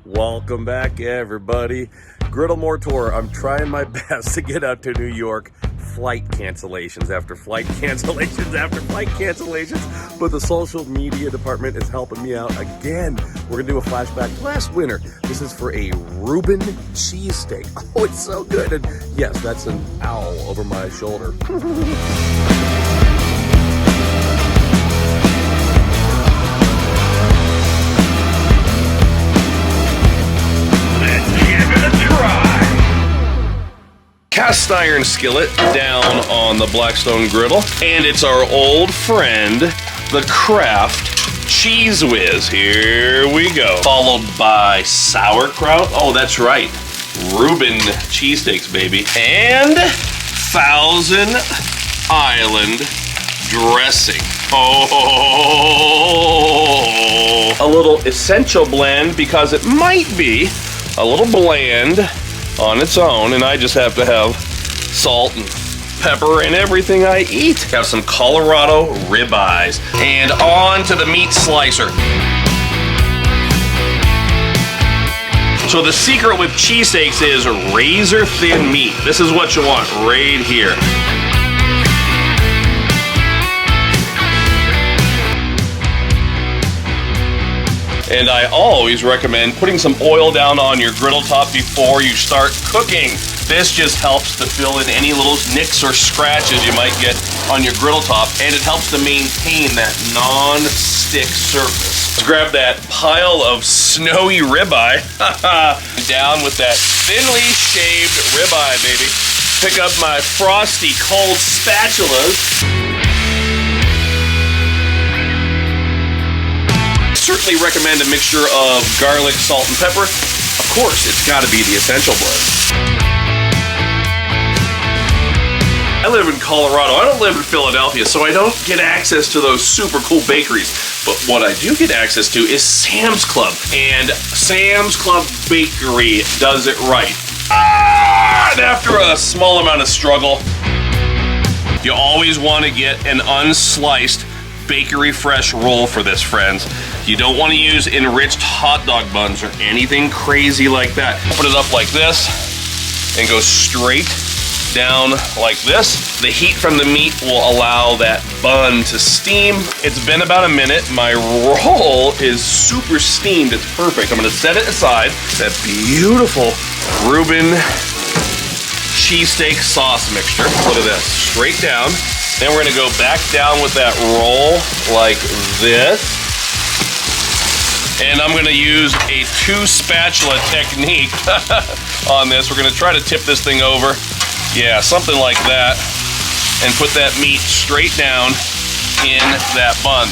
Welcome back, everybody. Griddle More Tour. I'm trying my best to get out to New York. Flight cancellations after flight cancellations after flight cancellations. But the social media department is helping me out again. We're going to do a flashback last winter. This is for a Reuben cheesesteak. Oh, it's so good. And yes, that's an owl over my shoulder. Cast iron skillet down on the Blackstone Griddle, and it's our old friend, the Kraft Cheese Whiz. Here we go. Followed by sauerkraut. Oh, that's right. Reuben cheesesteaks, baby. And Thousand Island dressing. Oh, a little essential blend because it might be a little bland on its own, and I just have to have salt and pepper in everything I eat. Have some Colorado ribeyes, and on to the meat slicer. So the secret with cheesesteaks is razor thin meat. This is what you want right here. And I always recommend putting some oil down on your griddle top before you start cooking. This just helps to fill in any little nicks or scratches you might get on your griddle top, and it helps to maintain that non-stick surface. Let's grab that pile of snowy ribeye. Down with that thinly shaved ribeye, baby. Pick up my frosty cold spatulas. Certainly recommend a mixture of garlic, salt, and pepper. Of course, it's got to be the essential blend. I live in Colorado. I don't live in Philadelphia, so I don't get access to those super cool bakeries. But what I do get access to is Sam's Club. And Sam's Club Bakery does it right. And after a small amount of struggle, you always want to get an unsliced bakery fresh roll for this, friends. You don't want to use enriched hot dog buns or anything crazy like that. Put it up like this and go straight down like this. The heat from the meat will allow that bun to steam. It's been about a minute. My roll is super steamed. It's perfect. I'm going to set it aside. That beautiful Reuben cheesesteak sauce mixture. Look at this. Straight down. Then we're going to go back down with that roll like this. And I'm going to use a 2-spatula technique on this. We're going to try to tip this thing over. Yeah, something like that. And put that meat straight down in that bun.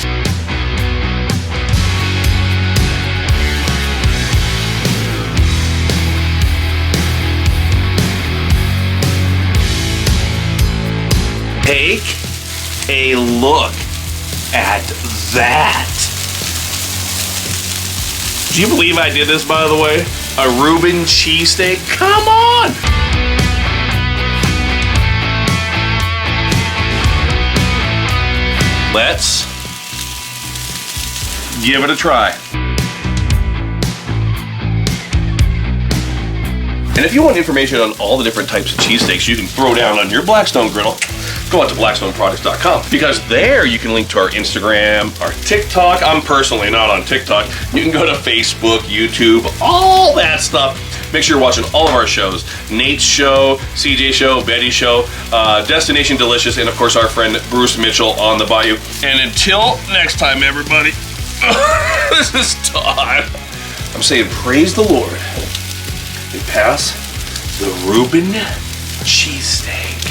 Take a look at that. Do you believe I did this, by the way? A Reuben cheesesteak? Come on! Let's give it a try. And if you want information on all the different types of cheesesteaks you can throw down on your Blackstone Griddle, go out to blackstoneproducts.com, because there you can link to our Instagram, our TikTok. I'm personally not on TikTok. You can go to Facebook, YouTube, all that stuff. Make sure you're watching all of our shows. Nate's show, CJ show, Betty's show, Destination Delicious, and of course our friend Bruce Mitchell on the Bayou. And until next time, everybody, this is Todd. I'm saying praise the Lord and pass the Reuben cheesesteak.